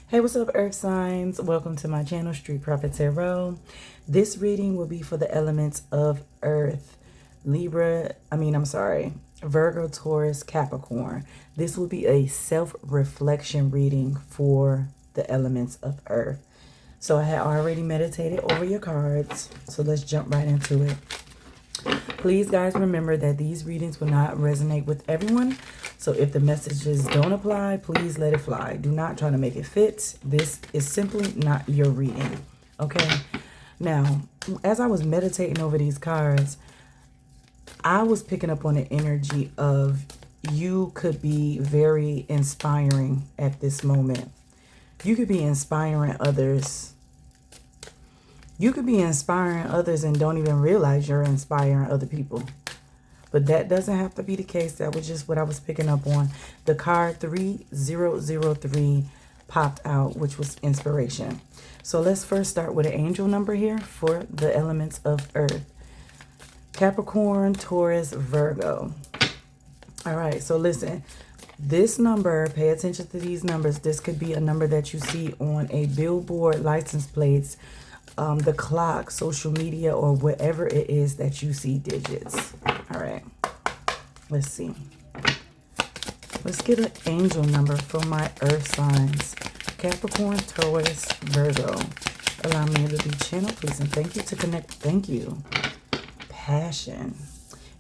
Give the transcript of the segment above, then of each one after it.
Hey, what's up, Earth signs? Welcome to my channel, Street Prophet Tarot. This reading will be for the elements of Earth, Virgo, Taurus, Capricorn. This will be a self-reflection reading for the elements of Earth. So I had already meditated over your cards, so let's jump right into it. Please, guys, remember that these readings will not resonate with everyone. So if the messages don't apply, please let it fly. Do not try to make it fit. This is simply not your reading. Okay? Now, as I was meditating over these cards, I was picking up on the energy of you could be very inspiring at this moment. You could be inspiring others. You could be inspiring others and don't even realize you're inspiring other people. But that doesn't have to be the case. That was just what I was picking up on. The card 3003 popped out, which was inspiration. So let's first start with an angel number here for the elements of Earth. Capricorn, Taurus, Virgo. All right, so listen. This number, pay attention to these numbers. This could be a number that you see on a billboard, license plates, the clock, social media, or whatever it is that you see digits. All right, let's see. Let's get an angel number for my earth signs. Capricorn, Taurus, Virgo. Allow me to be channel, please, and thank you to connect. Thank you. Passion.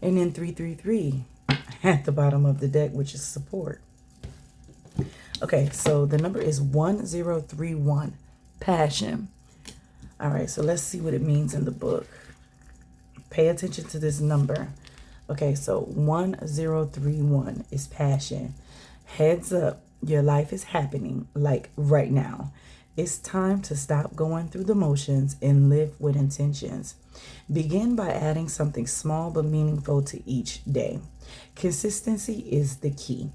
And then 333 at the bottom of the deck, which is support. Okay, so the number is 1031. Passion. All right, so let's see what it means in the book. Pay attention to this number. Okay, so 1031 is passion. Heads up, your life is happening like right now. It's time to stop going through the motions and live with intentions. Begin by adding something small but meaningful to each day. Consistency is the key.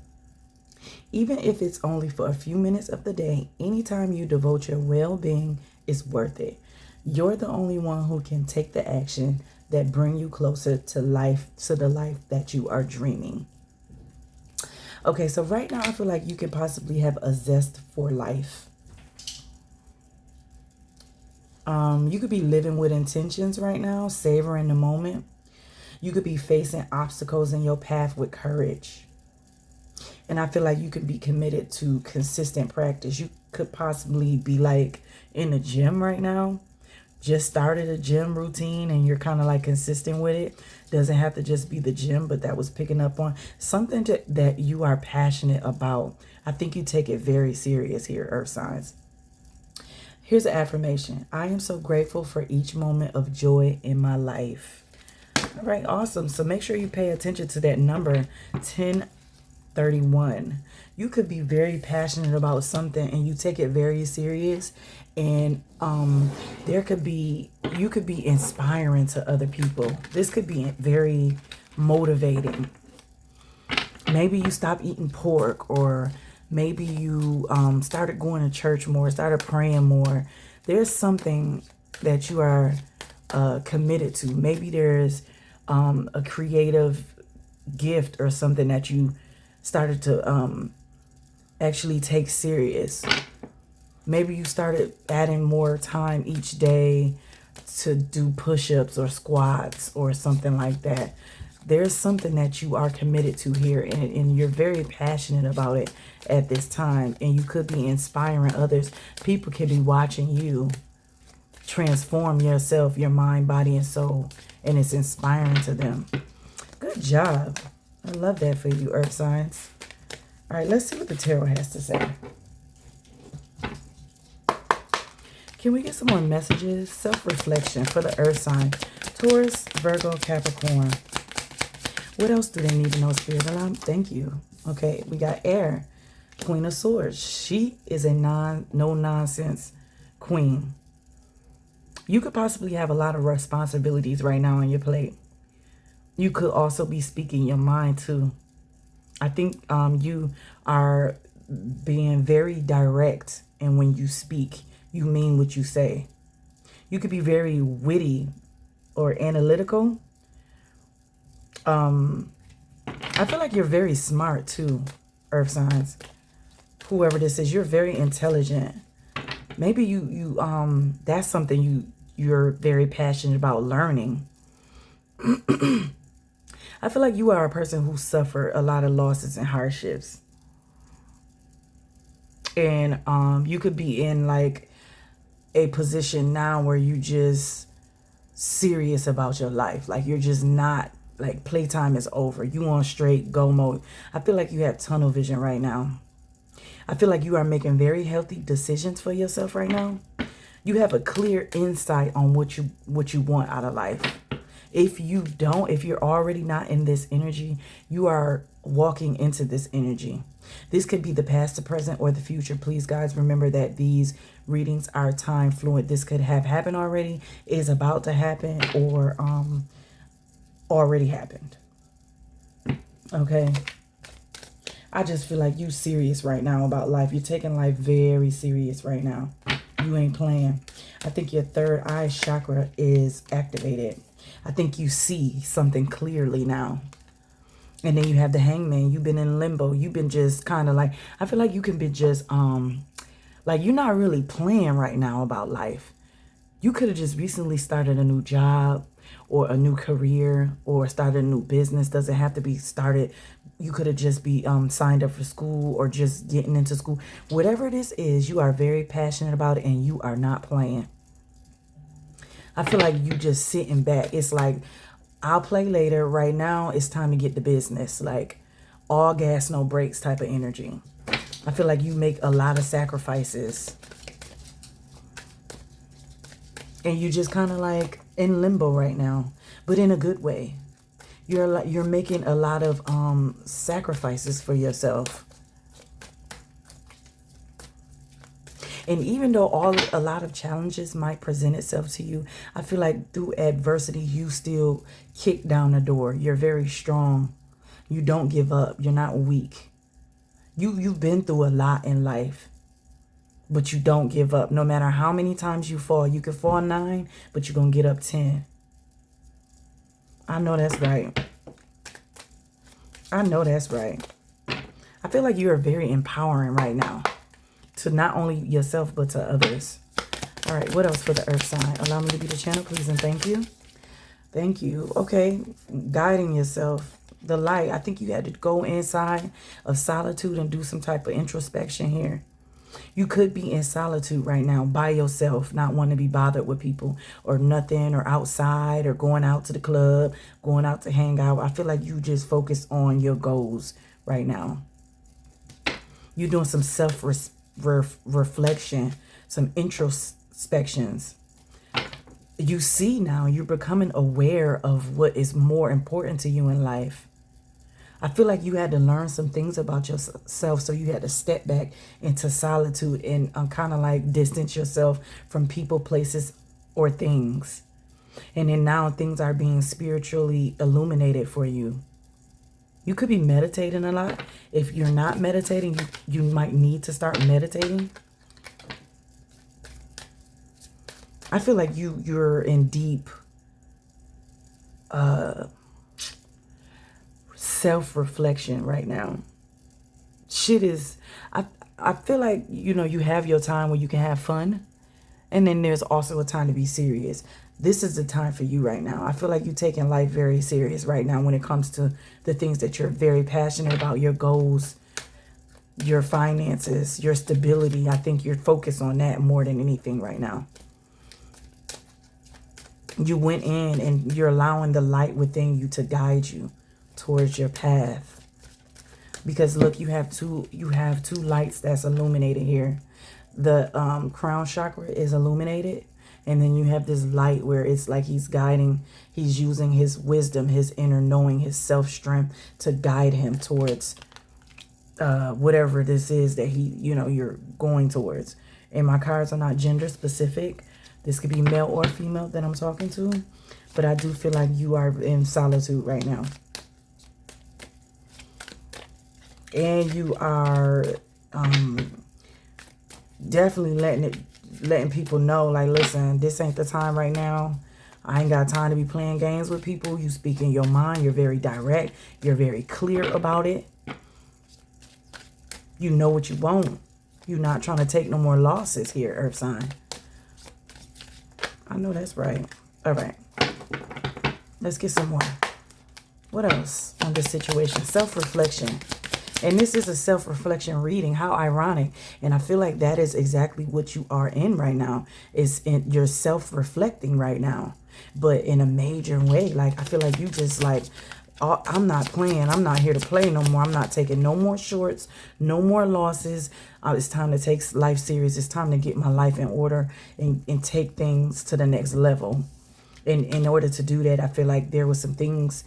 Even if it's only for a few minutes of the day, anytime you devote your well-being is worth it. You're the only one who can take the action that bring you closer to life, to the life that you are dreaming. Okay, so right now I feel like you could possibly have a zest for life. You could be living with intentions right now, savoring the moment. You could be facing obstacles in your path with courage. And I feel like you could be committed to consistent practice. You could possibly be like in the gym right now. Just started a gym routine and you're kind of like consistent with it. Doesn't have to just be the gym, but that was picking up on something that you are passionate about. I think you take it very serious here, Earth signs. Here's an affirmation. I am so grateful for each moment of joy in my life. All right, awesome. So make sure you pay attention to that number, 1031. You could be very passionate about something and you take it very serious, and you could be inspiring to other people. This could be very motivating. Maybe you stop eating pork, or maybe you started going to church more, started praying more. There's something that you are committed to. Maybe there's a creative gift or something that you started to actually take serious. Maybe you started adding more time each day to do push-ups or squats or something like that. There's something that you are committed to here, and you're very passionate about it at this time, and you could be inspiring others. People can be watching you transform yourself, your mind, body, and soul, and it's inspiring to them. Good job. I love that for you, Earth signs. All right, let's see what the tarot has to say. Can we get some more messages? Self-reflection for the Earth sign. Taurus, Virgo, Capricorn. What else do they need to know, Spirit? Thank you. Okay, we got air. Queen of Swords. She is a no-nonsense queen. You could possibly have a lot of responsibilities right now on your plate. You could also be speaking your mind too. I think you are being very direct, and when you speak, you mean what you say. You could be very witty or analytical. I feel like you're very smart too, Earth signs. whoever this is, you're very intelligent. Maybe that's something you're very passionate about learning. I feel like you are a person who suffered a lot of losses and hardships. And you could be in like a position now where you just serious about your life. Like you're just not, like playtime is over. You on straight go mode. I feel like you have tunnel vision right now. I feel like you are making very healthy decisions for yourself right now. You have a clear insight on what you want out of life. If you're already not in this energy, you are walking into this energy. This could be the past, the present, or the future. Please, guys, remember that these readings are time fluid. This could have happened already, is about to happen, or already happened. Okay? I just feel like you serious right now about life. You're taking life very serious right now. You ain't playing. I think your third eye chakra is activated. I think you see something clearly now. And then you have the Hangman. You've been in limbo. You've been just kind of like, I feel like you can be just, like you're not really playing right now about life. You could have just recently started a new job or a new career or started a new business. Doesn't have to be started. You could have just be signed up for school or just getting into school. Whatever this is, you are very passionate about it and you are not playing. I feel like you just sitting back. It's like, I'll play later. Right now, it's time to get the business. Like all gas, no brakes type of energy. I feel like you make a lot of sacrifices. And you just kind of like in limbo right now, but in a good way. You're making a lot of sacrifices for yourself. And even though a lot of challenges might present itself to you, I feel like through adversity, you still kick down the door. You're very strong. You don't give up. You're not weak. You've been through a lot in life, but you don't give up. No matter how many times you fall, you could fall 9, but you're going to get up 10. I know that's right. I know that's right. I feel like you are very empowering right now. To not only yourself, but to others. All right, what else for the earth sign? Allow me to be the channel, please, and thank you. Thank you. Okay, guiding yourself. The light. I think you had to go inside of solitude and do some type of introspection here. You could be in solitude right now by yourself, not wanting to be bothered with people or nothing, or outside, or going out to the club, going out to hang out. I feel like you just focus on your goals right now. You're doing some reflection, some introspections. You see now, you're becoming aware of what is more important to you in life. I feel like you had to learn some things about yourself, so you had to step back into solitude and kind of like distance yourself from people, places, or things. And then now things are being spiritually illuminated for you. You could be meditating a lot. If you're not meditating, you might need to start meditating. I feel like you're in deep self-reflection right now. Shit is, I feel like, you know, you have your time where you can have fun. And then there's also a time to be serious. This is the time for you right now. I feel like you're taking life very serious right now when it comes to the things that you're very passionate about, your goals, your finances, your stability. I think you're focused on that more than anything right now. You went in and you're allowing the light within you to guide you towards your path. Because look, you have two lights that's illuminated here. The crown chakra is illuminated. And then you have this light where it's like he's guiding, he's using his wisdom, his inner knowing, his self-strength to guide him towards whatever this is that you're going towards. And my cards are not gender specific. This could be male or female that I'm talking to. But I do feel like you are in solitude right now. And you are definitely letting people know, like, listen, this ain't the time right now. I ain't got time to be playing games with people. You speak in your mind. You're very direct. You're very clear about it. You know what you want. You're not trying to take no more losses here, Earth sign. I know that's right. All right. Let's get some more. What else on this situation? Self-reflection. And this is a self-reflection reading. How ironic. And I feel like that is exactly what you are in right now. You're self-reflecting right now. But in a major way. Like, I feel like you just like, oh, I'm not playing. I'm not here to play no more. I'm not taking no more shorts. No more losses. It's time to take life serious. It's time to get my life in order and take things to the next level. And in order to do that, I feel like there was some things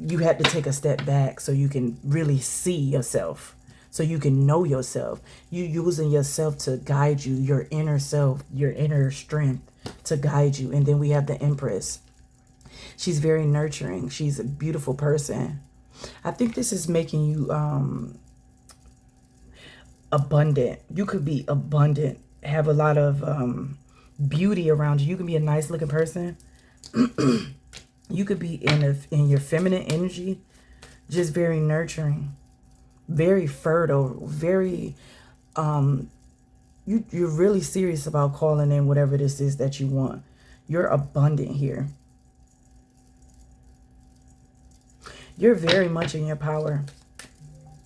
you had to take a step back so you can really see yourself, so you can know yourself. You using yourself to guide you, your inner self, your inner strength to guide you. And then we have the Empress. She's very nurturing. She's a beautiful person. I think this is making you abundant. You could be abundant, have a lot of beauty around you. You can be a nice looking person. You could be in your feminine energy, just very nurturing, very fertile, very, you're really serious about calling in whatever this is that you want. You're abundant here. You're very much in your power.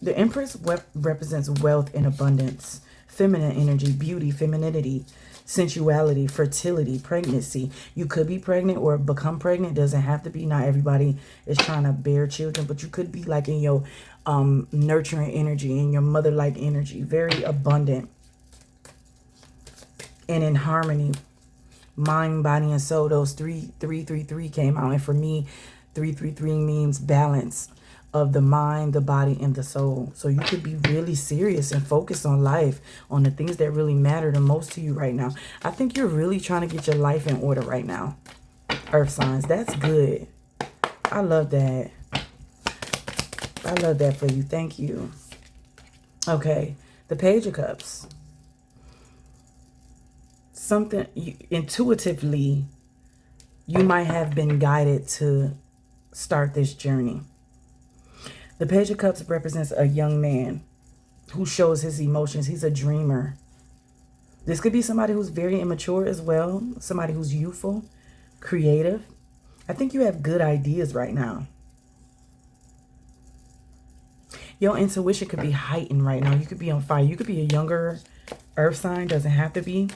The Empress represents wealth and abundance, feminine energy, beauty, femininity, sensuality, fertility, pregnancy. You could be pregnant or become pregnant. Doesn't have to be. Not everybody is trying to bear children, but you could be like in your nurturing energy, in your mother-like energy, very abundant and in harmony. Mind, body, and soul. Those 333 came out, and for me, 333 means balance of the mind, the body, and the soul. So you could be really serious and focused on life, on the things that really matter the most to you right now. I think you're really trying to get your life in order right now, Earth signs. That's good. I love that. I love that for you. Thank you. Okay, the Page of Cups. Something intuitively, you might have been guided to start this journey. The Page of Cups represents a young man who shows his emotions. He's a dreamer. This could be somebody who's very immature as well. Somebody who's youthful, creative. I think you have good ideas right now. Your intuition could be heightened right now. You could be on fire. You could be a younger Earth sign. Doesn't have to be.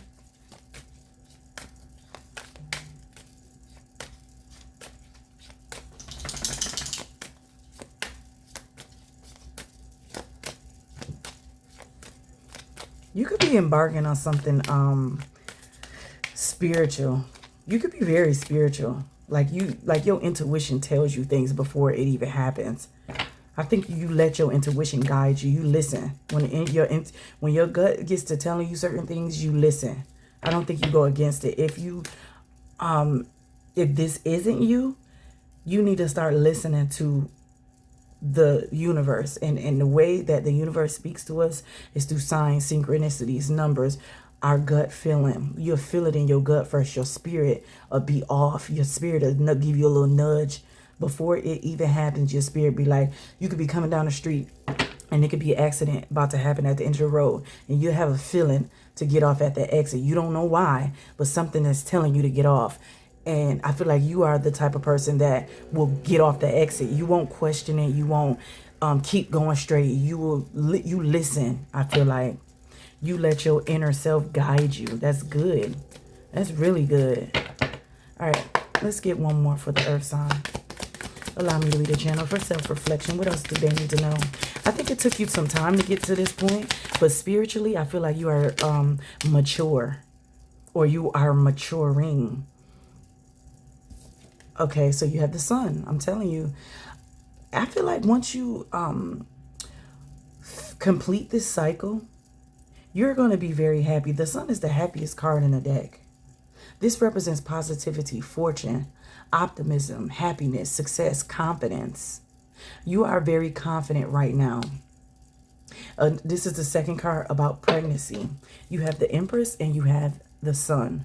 You could be embarking on something spiritual. You could be very spiritual. Like your intuition tells you things before it even happens. I think you let your intuition guide you. You listen. When your gut gets to telling you certain things, you listen. I don't think you go against it. If this isn't you, you need to start listening to the universe, and the way that the universe speaks to us is through signs, synchronicities, numbers, our gut feeling. You'll feel it in your gut first. Your spirit will be off. Your spirit will give you a little nudge before it even happens. Your spirit be like, you could be coming down the street and it could be an accident about to happen at the end of the road, and you have a feeling to get off at the exit. You don't know why, but something is telling you to get off. And I feel like you are the type of person that will get off the exit. You won't question it. You won't keep going straight. You listen. I feel like you let your inner self guide you. That's good. That's really good. All right, let's get one more for the Earth sign. Allow me to read the channel for self-reflection. What else do they need to know? I think it took you some time to get to this point, but spiritually, I feel like you are mature, or you are maturing. Okay, so you have the Sun. I'm telling you, I feel like once you complete this cycle, you're going to be very happy. The Sun is the happiest card in the deck. This represents positivity, fortune, optimism, happiness, success, confidence. You are very confident right now. This is the second card about pregnancy. You have the Empress and you have the Sun.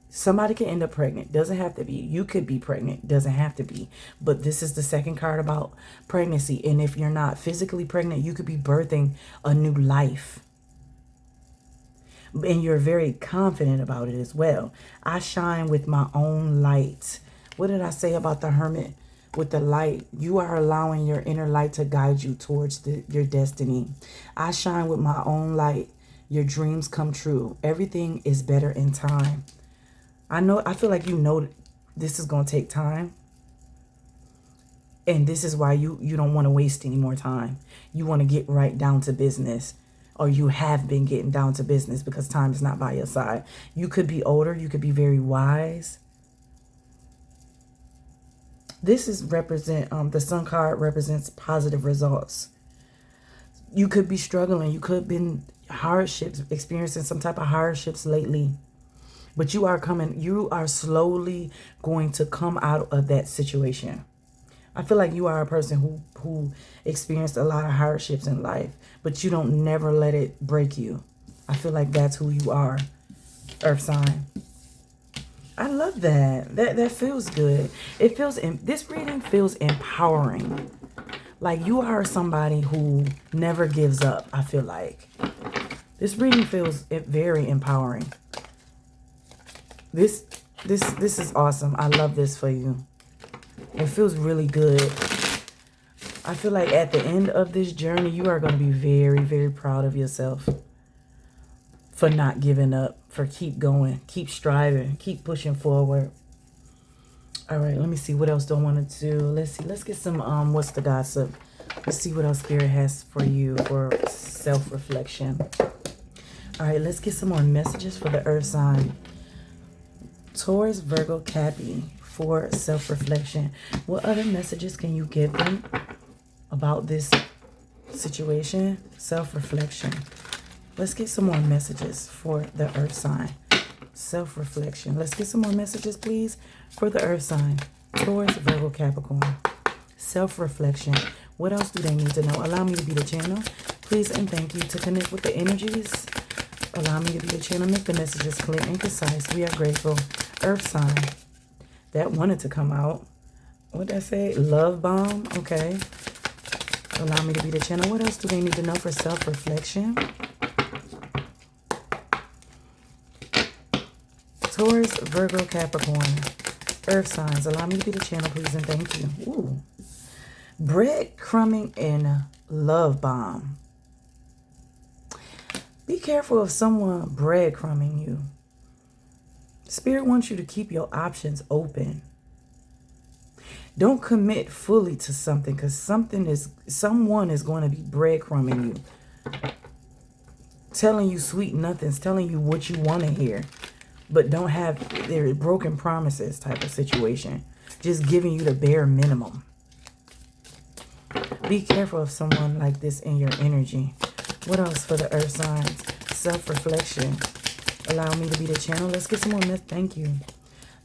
Somebody can end up pregnant. Doesn't have to be. You could be pregnant. Doesn't have to be. But this is the second card about pregnancy. And if you're not physically pregnant, you could be birthing a new life. And you're very confident about it as well. I shine with my own light. What did I say about the Hermit? With the light, you are allowing your inner light to guide you towards your destiny. I shine with my own light. Your dreams come true. Everything is better in time. I feel like you know this is going to take time. And this is why you don't want to waste any more time. You want to get right down to business. Or you have been getting down to business because time is not by your side. You could be older. You could be very wise. This is the Sun card represents positive results. You could be struggling. You could have been experiencing some type of hardships lately. But you are slowly going to come out of that situation. I feel like you are a person who experienced a lot of hardships in life, but you don't never let it break you. I feel like that's who you are, Earth sign. I love that. That feels good. This reading feels empowering. Like you are somebody who never gives up, I feel like. This reading feels very empowering. This is awesome. I love this for you. It feels really good. I feel like at the end of this journey, you are going to be very, very proud of yourself for not giving up, for keep going, keep striving, keep pushing forward. All right, let me see. What else do I want to do? Let's see. Let's get some, what's the gossip? Let's see what else Spirit has for you for self-reflection. All right, let's get some more messages for the Earth sign. Taurus, Virgo, Cappy. For self-reflection. What other messages can you give them about this situation? Self-reflection. Let's get some more messages for the Earth sign. Self-reflection. Let's get some more messages, please, for the Earth sign. Taurus, Virgo, Capricorn. Self-reflection. What else do they need to know? Allow me to be the channel. Please and thank you. To connect with the energies, allow me to be the channel. Make the messages clear and concise. We are grateful. Earth sign. That wanted to come out. What did I say? Love bomb. Okay. Allow me to be the channel. What else do they need to know for self-reflection? Taurus, Virgo, Capricorn. Earth signs. Allow me to be the channel, please, and thank you. Ooh. Breadcrumbing and love bomb. Be careful of someone breadcrumbing you. Spirit wants you to keep your options open. Don't commit fully to something because someone is going to be breadcrumbing you. Telling you sweet nothings, telling you what you want to hear. But don't have their broken promises type of situation. Just giving you the bare minimum. Be careful of someone like this in your energy. What else for the Earth signs? Self-reflection. Allow me to be the channel. Let's get some more myth. Thank you.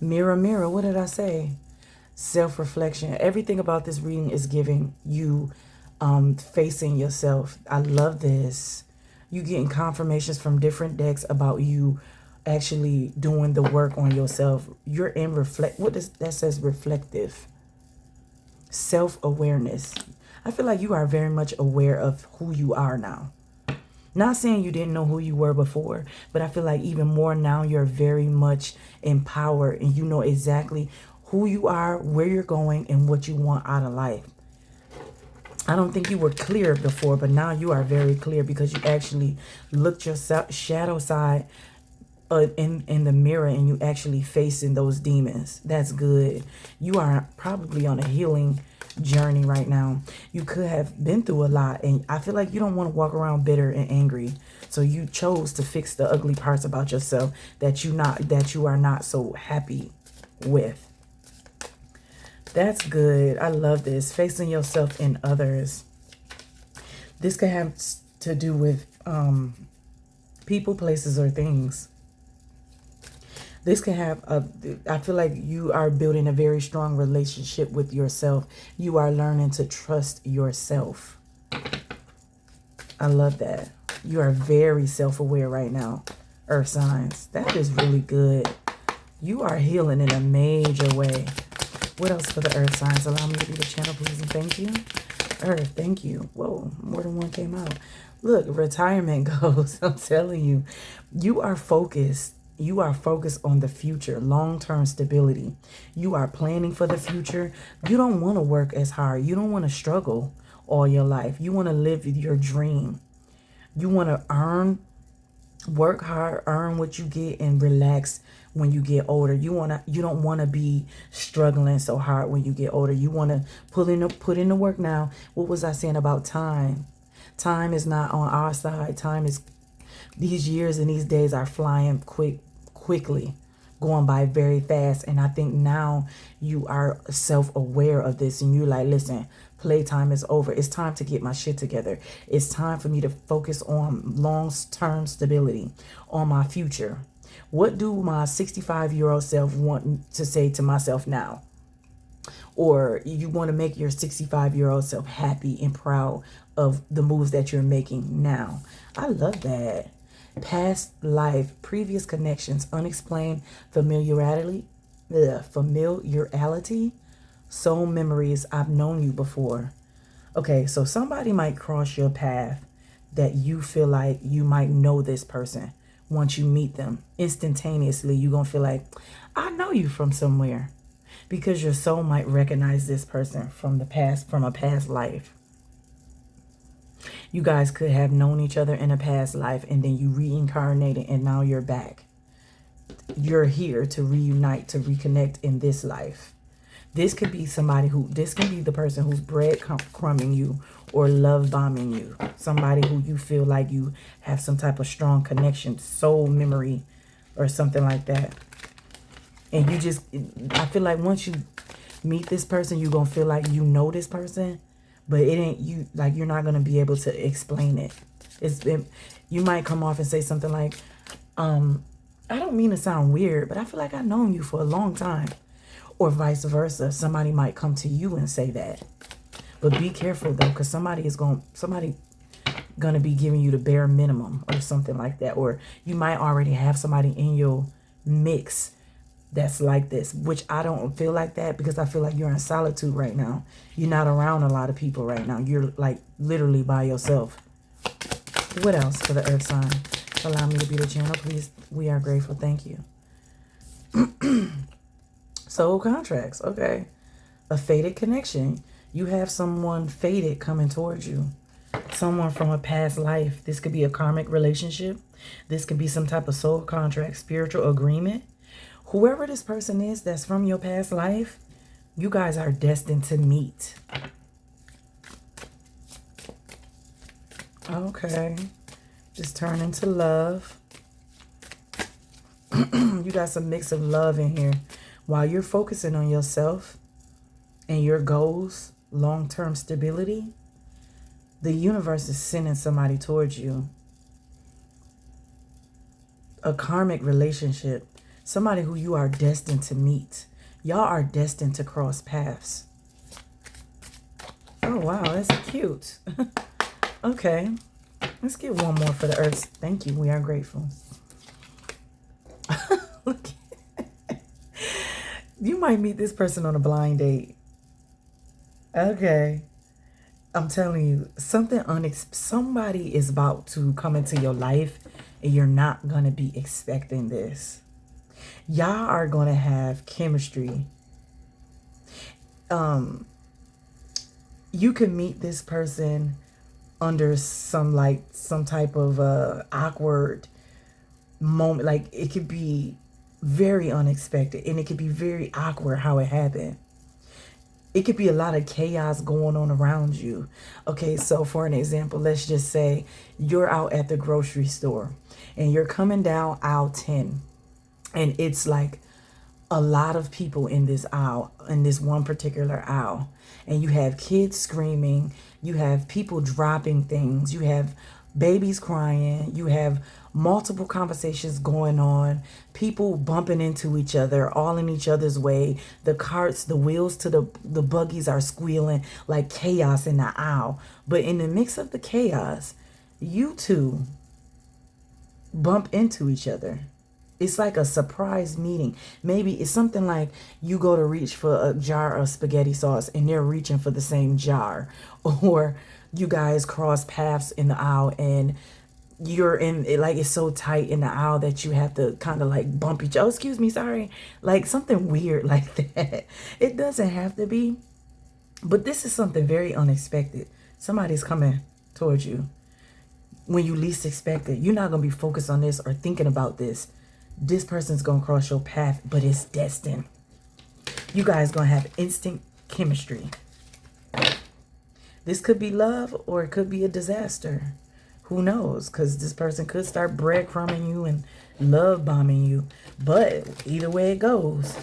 Mirror, mirror. What did I say? Self-reflection. Everything about this reading is giving you facing yourself. I love this. You getting confirmations from different decks about you actually doing the work on yourself. You're in what does that says? Reflective. Self-awareness. I feel like you are very much aware of who you are now. Not saying you didn't know who you were before, but I feel like even more now you're very much empowered and you know exactly who you are, where you're going, and what you want out of life. I don't think you were clear before, but now you are very clear because you actually looked your shadow side in the mirror and you actually facing those demons. That's good. You are probably on a healing journey right now. You could have been through a lot and I feel like you don't want to walk around bitter and angry. So you chose to fix the ugly parts about yourself that you are not so happy with. That's good. I love this. Facing yourself and others. This could have to do with people, places, or things. This can have I feel like you are building a very strong relationship with yourself. You are learning to trust yourself. I love that. You are very self-aware right now, Earth signs. That is really good. You are healing in a major way. What else for the Earth signs? Allow me to be the channel, please, and thank you. Earth, thank you. Whoa, more than one came out. Look, retirement goals. I'm telling you, you are focused. You are focused on the future, long-term stability. You are planning for the future. You don't want to work as hard. You don't want to struggle all your life. You want to live your dream. You want to work hard, earn what you get, and relax when you get older. You don't want to be struggling so hard when you get older. You want to put in the work now. What was I saying about time? Time is not on our side. Time is, these years and these days are flying quickly, going by very fast. And I think now you are self-aware of this, and you're like, listen, playtime is over. It's time to get my shit together. It's time for me to focus on long-term stability, on my future. What do my 65-year-old self want to say to myself now? Or you want to make your 65-year-old self happy and proud of the moves that you're making now. I love that. Past life, previous connections, unexplained familiarity, soul memories. I've known you before. Okay, so somebody might cross your path that you feel like you might know this person. Once you meet them, instantaneously, you're going to feel like, I know you from somewhere. Because your soul might recognize this person from the past, from a past life. You guys could have known each other in a past life, and then you reincarnated, and now you're back. You're here to reunite, to reconnect in this life. This could be this can be the person who's breadcrumbing you or love bombing you. Somebody who you feel like you have some type of strong connection, soul memory, or something like that. And I feel like once you meet this person, you're going to feel like you know this person, but it ain't you, like you're not going to be able to explain it. You might come off and say something like, I don't mean to sound weird, but I feel like I've known you for a long time. Or vice versa. Somebody might come to you and say that. But be careful though, because somebody going to be giving you the bare minimum or something like that. Or you might already have somebody in your mix that's like this, which I don't feel like that, because I feel like you're in solitude right now. You're not around a lot of people right now. You're like literally by yourself. What else for the earth sign? Allow me to be the channel, please. We are grateful. Thank you. Soul contracts. Okay. A fated connection. You have someone fated coming towards you. Someone from a past life. This could be a karmic relationship. This could be some type of soul contract, spiritual agreement. Whoever this person is that's from your past life, you guys are destined to meet. Okay. Just turn into love. You got some mix of love in here. While you're focusing on yourself and your goals, long-term stability, the universe is sending somebody towards you. A karmic relationship. Somebody who you are destined to meet. Y'all are destined to cross paths. Oh, wow. That's cute. Okay. Let's get one more for the earth. Thank you. We are grateful. Look. You might meet this person on a blind date. Okay. I'm telling you, somebody is about to come into your life, and you're not going to be expecting this. Y'all are going to have chemistry. You can meet this person under some type of awkward moment. Like, it could be very unexpected, and it could be very awkward how it happened. It could be a lot of chaos going on around you. Okay, so for an example, let's just say you're out at the grocery store and you're coming down aisle 10, and it's like a lot of people in this aisle, in this one particular aisle, and you have kids screaming, you have people dropping things, you have babies crying, you have multiple conversations going on, people bumping into each other, all in each other's way, the carts, the wheels to the buggies are squealing, like chaos in the aisle. But in the mix of the chaos, you two bump into each other. It's like a surprise meeting. Maybe it's something like you go to reach for a jar of spaghetti sauce and they're reaching for the same jar. Or you guys cross paths in the aisle and you're in it, like it's so tight in the aisle that you have to kind of like bump each other. Oh, excuse me, sorry. Like something weird like that. It doesn't have to be. But this is something very unexpected. Somebody's coming towards you when you least expect it. You're not going to be focused on this or thinking about this. This person's going to cross your path, but it's destined. You guys going to have instant chemistry. This could be love or it could be a disaster. Who knows? Because this person could start breadcrumbing you and love bombing you. But either way it goes,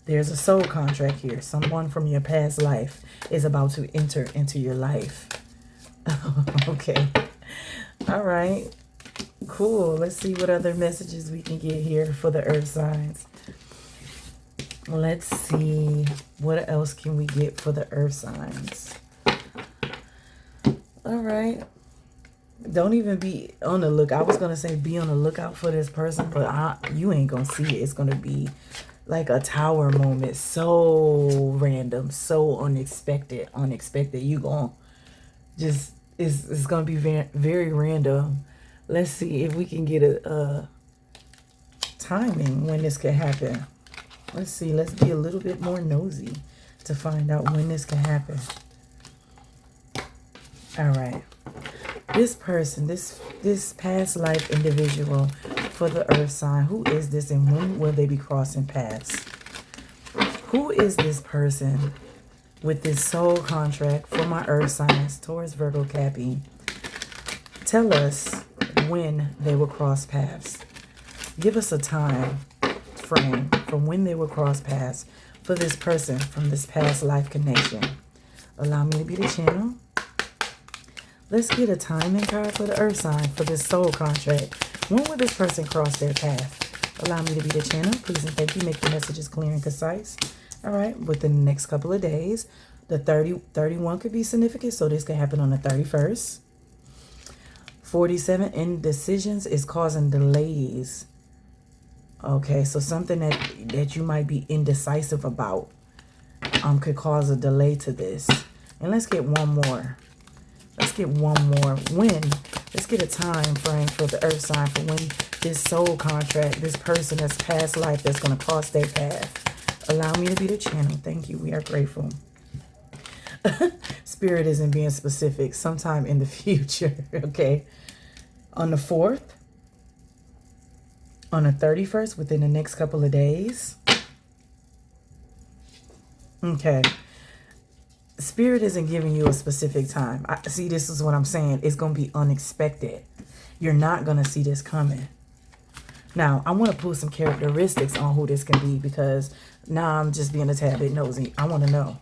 there's a soul contract here. Someone from your past life is about to enter into your life. Okay. All right. Cool. Let's see what other messages we can get here for the earth signs. Let's see. What else can we get for the earth signs? All right. Don't even be on the look. I was going to say be on the lookout for this person, but you ain't going to see it. It's going to be like a tower moment. So random. So unexpected. You going to just, it's going to be very random. Let's see if we can get a timing when this can happen. Let's see. Let's be a little bit more nosy to find out when this can happen. All right. This person, this past life individual for the earth sign, who is this and when will they be crossing paths? Who is this person with this soul contract for my earth signs, Taurus, Virgo, Cappy? Tell us when they will cross paths. Give us a time frame from when they will cross paths for this person from this past life connection. Allow me to be the channel. Let's get a timing card for the earth sign for this soul contract. When will this person cross their path? Allow me to be the channel. Please and thank you. Make the messages clear and concise. All right. Within the next couple of days, the 31 could be significant. So this could happen on the 31st. 47 indecisions is causing delays. Okay. So something that you might be indecisive about could cause a delay to this. And let's get one more. Let's get one more. When? Let's get a time frame for the earth sign for when this soul contract, this person that's past life that's going to cross their path. Allow me to be the channel. Thank you. We are grateful. Spirit isn't being specific. Sometime in the future. Okay. On the 4th. On the 31st, within the next couple of days. Okay. Spirit isn't giving you a specific time. See, this is what I'm saying. It's going to be unexpected. You're not going to see this coming. Now, I want to pull some characteristics on who this can be because now I'm just being a tad bit nosy. I want to know.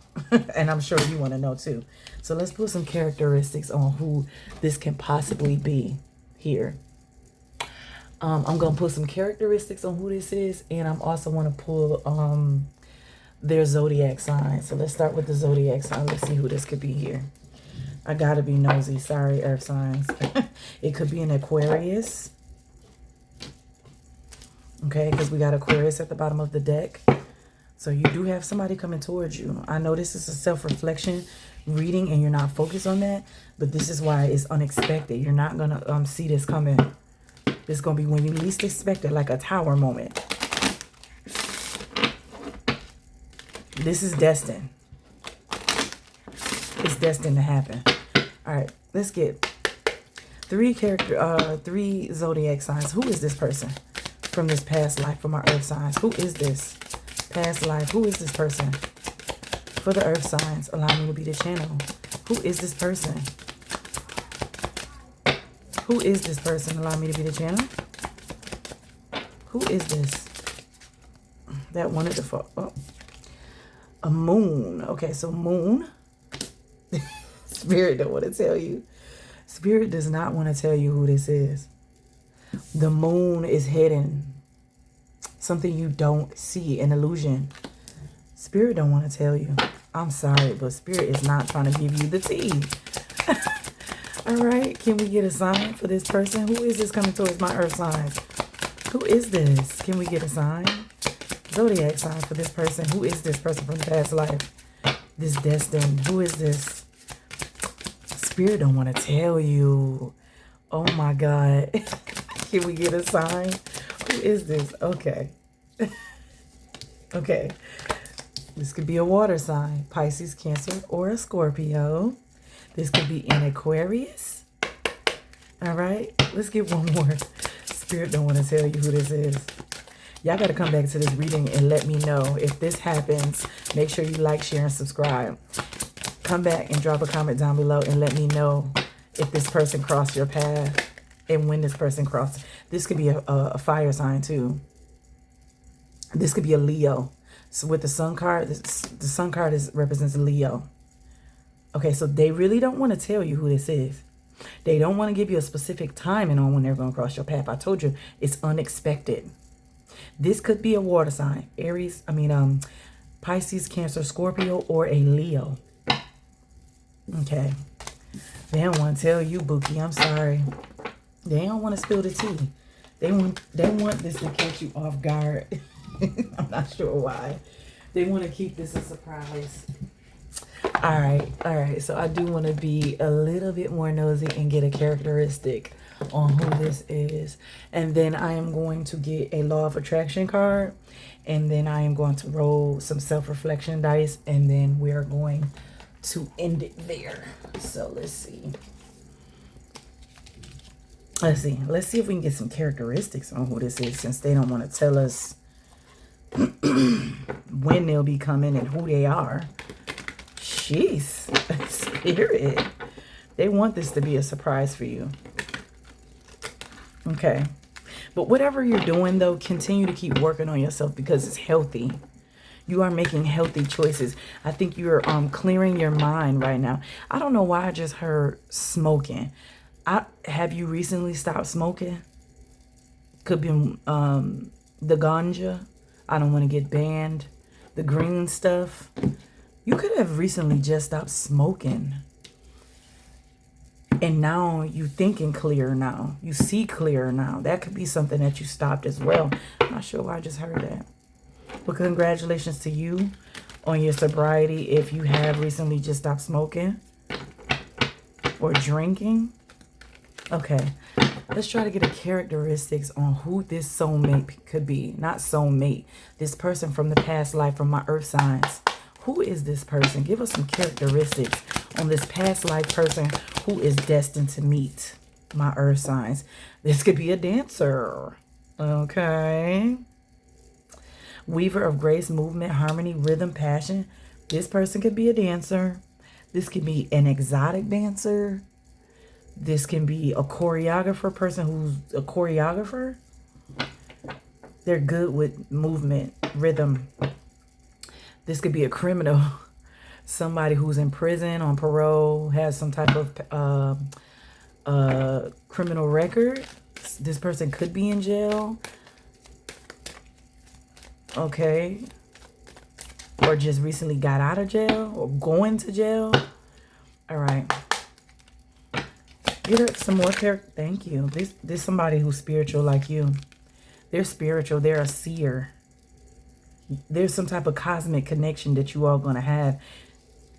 And I'm sure you want to know too. So let's put some characteristics on who this can possibly be here. I'm going to put some characteristics on who this is. And I'm also want to pull their zodiac sign. So let's start with the zodiac sign. Let's see who this could be here. I gotta be nosy. Sorry, earth signs. It could be an Aquarius. Okay, because we got Aquarius at the bottom of the deck. So you do have somebody coming towards you. I know this is a self-reflection reading and you're not focused on that. But this is why it's unexpected. You're not going to see this coming. This is going to be when you least expect it, like a tower moment. This is destined. It's destined to happen. All right, let's get three zodiac signs. Who is this person from this past life for my earth signs? Who is this past life? Who is this person for the earth signs? Allow me to be the channel. Who is this person? Who is this person? Allow me to be the channel. Who is this? That wanted to fall. Oh. A moon. Okay, so moon. Spirit don't want to tell you. Spirit does not want to tell you who this is. The moon is hidden. Something you don't see, an illusion. Spirit don't want to tell you. I'm sorry, but Spirit is not trying to give you the tea. All right, can we get a sign for this person? Who is this coming towards my earth signs? Who is this? Can we get a sign? Zodiac sign for this person. Who is this person from the past life? This destined. Who is this? Spirit don't want to tell you. Oh my God. Can we get a sign? Who is this? Okay. Okay. This could be a water sign. Pisces, Cancer, or a Scorpio. This could be an Aquarius. All right. Let's get one more. Spirit don't want to tell you who this is. Y'all got to come back to this reading and let me know if this happens. Make sure you like, share, and subscribe. Come back and drop a comment down below and let me know if this person crossed your path and when this person crossed. This could be a fire sign too. This could be a Leo. So with the sun card, the sun card represents Leo. Okay, so they really don't want to tell you who this is. They don't want to give you a specific timing on when they're going to cross your path. I told you it's unexpected. This could be a water sign. Pisces, Cancer, Scorpio, or a Leo. Okay. They don't want to tell you, Bookie. I'm sorry. They don't want to spill the tea. They want this to catch you off guard. I'm not sure why. They want to keep this a surprise. All right. So I do want to be a little bit more nosy and get a characteristic on who this is. And then I am going to get a law of attraction card. And then I am going to roll some self-reflection dice. And then we are going to end it there. So let's see. Let's see if we can get some characteristics on who this is, since they don't want to tell us when they'll be coming and who they are. Jeez, Spirit. They want this to be a surprise for you. Okay. But whatever you're doing, though, continue to keep working on yourself because it's healthy. You are making healthy choices. I think you're clearing your mind right now. I don't know why I just heard smoking. Have you recently stopped smoking? Could be the ganja. I don't want to get banned. The green stuff. You could have recently just stopped smoking. And now you're thinking clearer now. You see clearer now. That could be something that you stopped as well. I'm not sure why I just heard that. But congratulations to you on your sobriety if you have recently just stopped smoking or drinking. Okay, let's try to get a characteristics on who this soulmate could be. Not soulmate. This person from the past life, from my earth signs. Who is this person? Give us some characteristics on this past life person who is destined to meet my earth signs. This could be a dancer. Okay. Weaver of grace, movement, harmony, rhythm, passion. This person could be a dancer. This could be an exotic dancer. This can be a choreographer, person who's a choreographer. They're good with movement, rhythm. This could be a criminal. Somebody who's in prison, on parole, has some type of criminal record. This person could be in jail. Okay. Or just recently got out of jail or going to jail. All right. Get some more character. Thank you. This somebody who's spiritual like you. They're spiritual. They're a seer. There's some type of cosmic connection that you all going to have.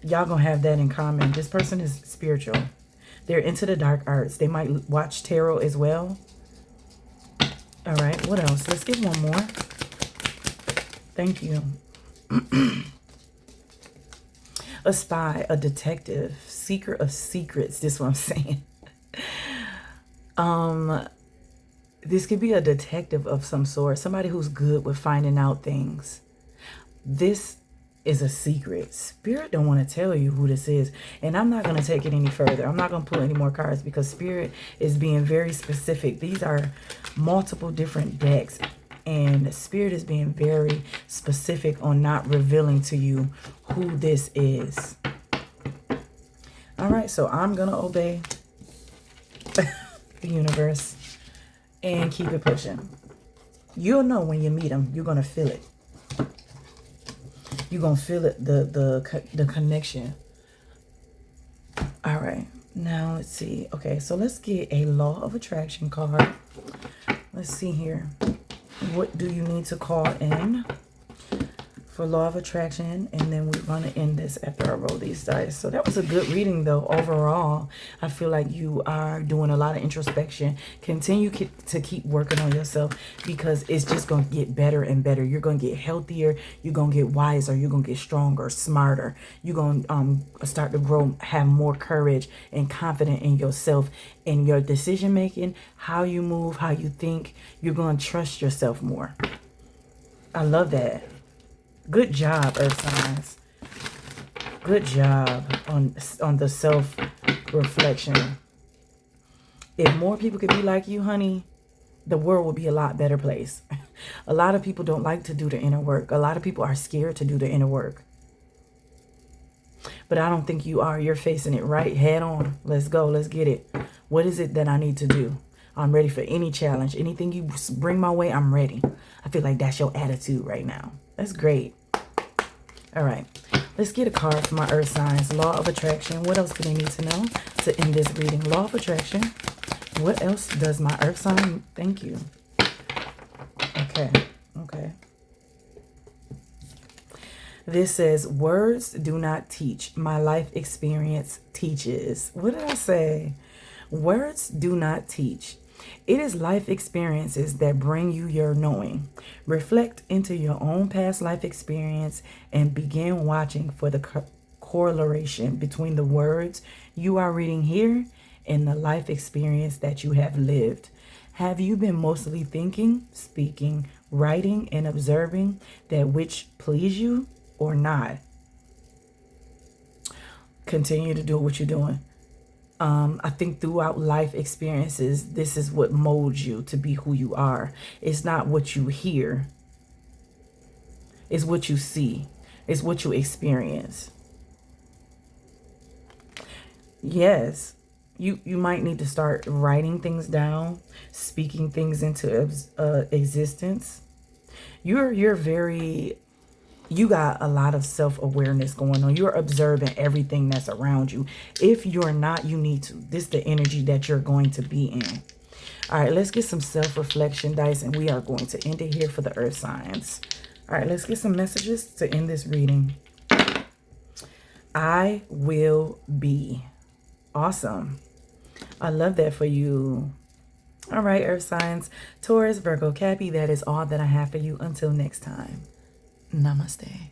Y'all going to have that in common. This person is spiritual. They're into the dark arts. They might watch tarot as well. All right. What else? Let's get one more. Thank you. A spy, a detective, seeker of secrets. This is what I'm saying. This could be a detective of some sort. Somebody who's good with finding out things. This is a secret. Spirit don't want to tell you who this is. And I'm not going to take it any further. I'm not going to pull any more cards because Spirit is being very specific. These are multiple different decks. And Spirit is being very specific on not revealing to you who this is. All right, so I'm going to obey the universe and keep it pushing. You'll know when you meet them. You're going to feel it. You're going to feel it, the connection. All right, now let's see. Okay, so let's get a law of attraction card. Let's see here. What do you need to call in for law of attraction? And then we're going to end this after I roll these dice. So that was a good reading though. Overall, I feel like you are doing a lot of introspection. Continue to keep working on yourself, because it's just going to get better and better. You're going to get healthier. You're going to get wiser. You're going to get stronger, smarter. You're going to start to grow, have more courage and confidence in yourself, in your decision making, how you move, how you think. You're going to trust yourself more. I love that. Good job, Earth signs. Good job on the self-reflection. If more people could be like you, honey, the world would be a lot better place. A lot of people don't like to do the inner work. A lot of people are scared to do the inner work. But I don't think you are. You're facing it right head on. Let's go. Let's get it. What is it that I need to do? I'm ready for any challenge. Anything you bring my way, I'm ready. I feel like that's your attitude right now. That's great. All right, let's get a card for my earth signs. Law of attraction. What else do they need to know to end this reading? Law of attraction. What else does my earth sign? Thank you. Okay. This says, words do not teach. My life experience teaches. What did I say? Words do not teach. It is life experiences that bring you your knowing. Reflect into your own past life experience and begin watching for the correlation between the words you are reading here and the life experience that you have lived. Have you been mostly thinking, speaking, writing, and observing that which please you or not? Continue to do what you're doing. I think throughout life experiences, this is what molds you to be who you are. It's not what you hear. It's what you see. It's what you experience. Yes, you might need to start writing things down, speaking things into existence. You got a lot of self-awareness going on. You're observing everything that's around you. If you're not, you need to. This is the energy that you're going to be in. All right, let's get some self-reflection dice, and we are going to end it here for the earth signs. All right, let's get some messages to end this reading. I will be. Awesome. I love that for you. All right, earth signs, Taurus, Virgo, Cappy, that is all that I have for you. Until next time. Namaste.